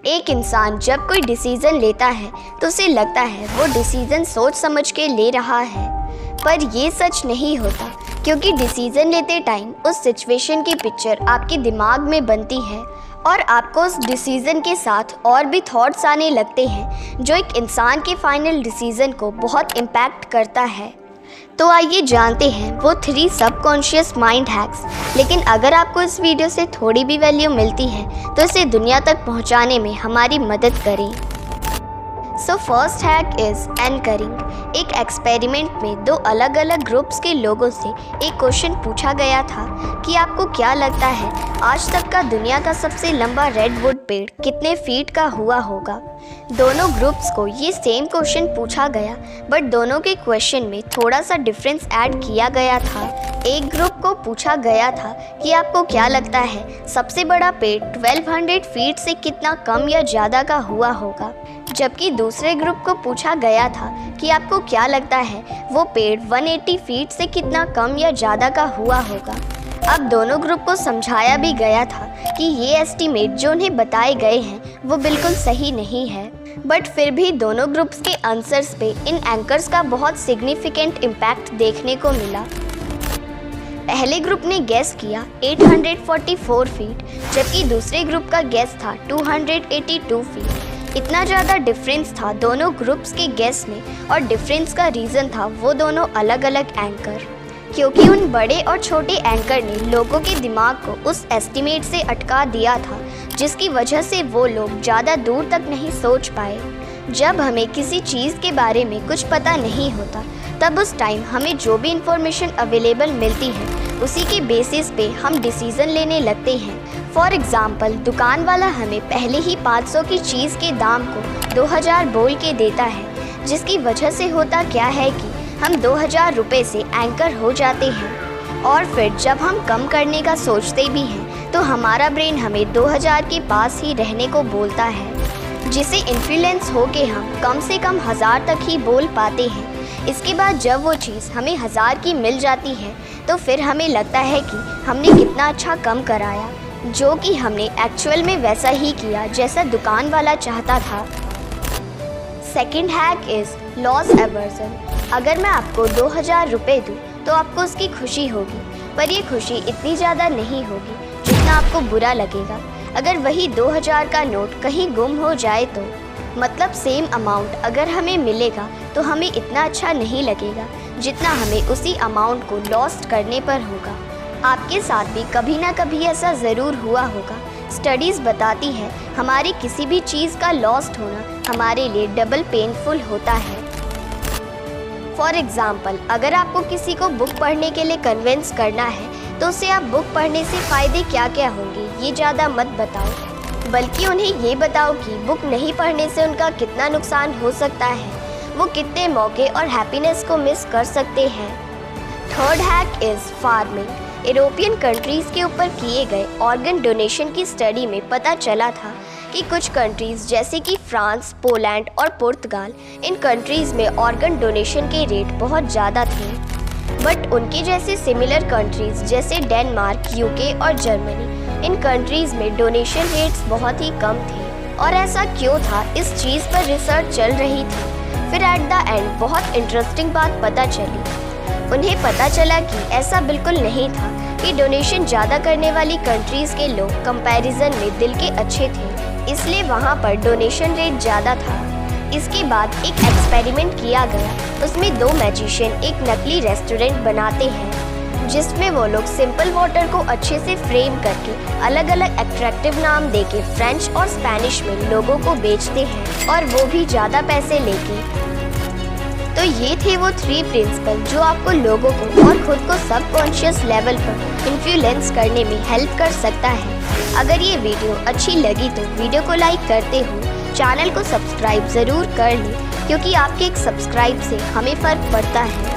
एक इंसान जब कोई डिसीज़न लेता है तो उसे लगता है वो डिसीज़न सोच समझ के ले रहा है, पर ये सच नहीं होता क्योंकि डिसीज़न लेते टाइम उस सिचुएशन की पिक्चर आपके दिमाग में बनती है और आपको उस डिसीज़न के साथ और भी थॉट्स आने लगते हैं जो एक इंसान के फाइनल डिसीज़न को बहुत इम्पैक्ट करता है। तो आइए जानते हैं वो 3 सबकॉन्शियस माइंड हैक्स। लेकिन अगर आपको इस वीडियो से थोड़ी भी वैल्यू मिलती है तो इसे दुनिया तक पहुंचाने में हमारी मदद करें। So first hack is anchoring. एक एक्सपेरिमेंट में 2 अलग अलग ग्रुप्स के लोगों से एक क्वेश्चन पूछा गया था कि आपको क्या लगता है आज तक का दुनिया का सबसे लंबा रेडवुड पेड़ कितने फीट का हुआ होगा। दोनों ग्रुप्स को ये सेम क्वेश्चन पूछा गया, बट दोनों के क्वेश्चन में थोड़ा सा डिफरेंस ऐड किया गया था। एक ग्रुप को पूछा गया था कि आपको क्या लगता है सबसे बड़ा पेड़ 1200 फीट से कितना कम या ज़्यादा का हुआ होगा, जबकि दूसरे ग्रुप को पूछा गया था कि आपको क्या लगता है वो पेड़ 180 फीट से कितना कम या ज़्यादा का हुआ होगा। अब दोनों ग्रुप को समझाया भी गया था कि ये एस्टीमेट जो उन्हें बताए गए हैं वो बिल्कुल सही नहीं है, बट फिर भी दोनों ग्रुप्स के आंसर्स पे इन एंकर्स का बहुत सिग्निफिकेंट इम्पैक्ट देखने को मिला। पहले ग्रुप ने गेस किया 844 फीट, जबकि दूसरे ग्रुप का गेस था 282 फीट। इतना ज़्यादा डिफरेंस था दोनों ग्रुप्स के गेस में, और डिफरेंस का रीज़न था वो दोनों अलग अलग एंकर, क्योंकि उन बड़े और छोटे एंकर ने लोगों के दिमाग को उस एस्टीमेट से अटका दिया था, जिसकी वजह से वो लोग ज़्यादा दूर तक नहीं सोच पाए। जब हमें किसी चीज़ के बारे में कुछ पता नहीं होता तब उस टाइम हमें जो भी इंफॉर्मेशन अवेलेबल मिलती है उसी के बेसिस पे हम डिसीज़न लेने लगते हैं। फॉर एग्ज़ाम्पल, दुकान वाला हमें पहले ही 500 की चीज़ के दाम को 2000 बोल के देता है, जिसकी वजह से होता क्या है कि हम 2000 रुपये से एंकर हो जाते हैं, और फिर जब हम कम करने का सोचते भी हैं तो हमारा ब्रेन हमें 2000 के पास ही रहने को बोलता है, जिसे इन्फ्लुएंस होके हम कम से कम 1000 तक ही बोल पाते हैं। इसके बाद जब वो चीज़ हमें 1000 की मिल जाती है तो फिर हमें लगता है कि हमने कितना अच्छा कम कराया, जो कि हमने एक्चुअल में वैसा ही किया जैसा दुकान वाला चाहता था। Second hack is loss aversion. अगर मैं आपको 2000 रुपये दूँ तो आपको उसकी खुशी होगी, पर ये खुशी इतनी ज़्यादा नहीं होगी जितना आपको बुरा लगेगा। अगर वही 2000 का नोट कहीं गुम हो जाए तो मतलब सेम अमाउंट अगर हमें मिलेगा तो हमें इतना अच्छा नहीं लगेगा जितना हमें उसी अमाउंट को लॉस्ट करने पर होगा। आपके साथ भी कभी ना कभी ऐसा ज़रूर हुआ होगा। स्टडीज़ बताती है हमारी किसी भी चीज़ का लॉस्ट होना हमारे लिए डबल पेनफुल होता है। फॉर एग्ज़ाम्पल, अगर आपको किसी को बुक पढ़ने के लिए कन्विंस करना है तो उसे आप बुक पढ़ने से फ़ायदे क्या क्या होंगे ये ज़्यादा मत बताओ, बल्कि उन्हें ये बताओ कि बुक नहीं पढ़ने से उनका कितना नुकसान हो सकता है, वो कितने मौके और हैप्पीनेस को मिस कर सकते हैं। Third hack is farming. European countries के ऊपर किए गए ऑर्गन डोनेशन की स्टडी में पता चला था कि कुछ कंट्रीज़ जैसे कि फ्रांस, पोलैंड और पुर्तगाल, इन कंट्रीज़ में ऑर्गन डोनेशन के रेट बहुत ज़्यादा थे, बट उनके जैसे सिमिलर कंट्रीज़ जैसे डेनमार्क, यूके और जर्मनी, इन कंट्रीज़ में डोनेशन रेट्स बहुत ही कम थे। और ऐसा क्यों था, इस चीज़ पर रिसर्च चल रही थी। फिर एट द एंड बहुत इंटरेस्टिंग बात पता चली। उन्हें पता चला कि ऐसा बिल्कुल नहीं था कि डोनेशन ज़्यादा करने वाली कंट्रीज़ के लोग कंपैरिजन में दिल के अच्छे थे, इसलिए वहाँ पर डोनेशन रेट ज़्यादा था। इसके बाद एक एक्सपेरिमेंट किया गया, उसमें 2 मैजिशियन एक नकली रेस्टोरेंट बनाते हैं जिसमें वो लोग सिंपल वाटर को अच्छे से फ्रेम करके अलग अलग अट्रैक्टिव नाम देके फ्रेंच और स्पेनिश में लोगों को बेचते हैं, और वो भी ज़्यादा पैसे लेके। तो ये थे वो 3 प्रिंसिपल जो आपको लोगों को और खुद को सबकॉन्शियस लेवल पर इन्फ्लुएंस करने में हेल्प कर सकता है। अगर ये वीडियो अच्छी लगी तो वीडियो को लाइक करते हो, चैनल को सब्सक्राइब ज़रूर कर लें, क्योंकि आपके एक सब्सक्राइब से हमें फ़र्क पड़ता है।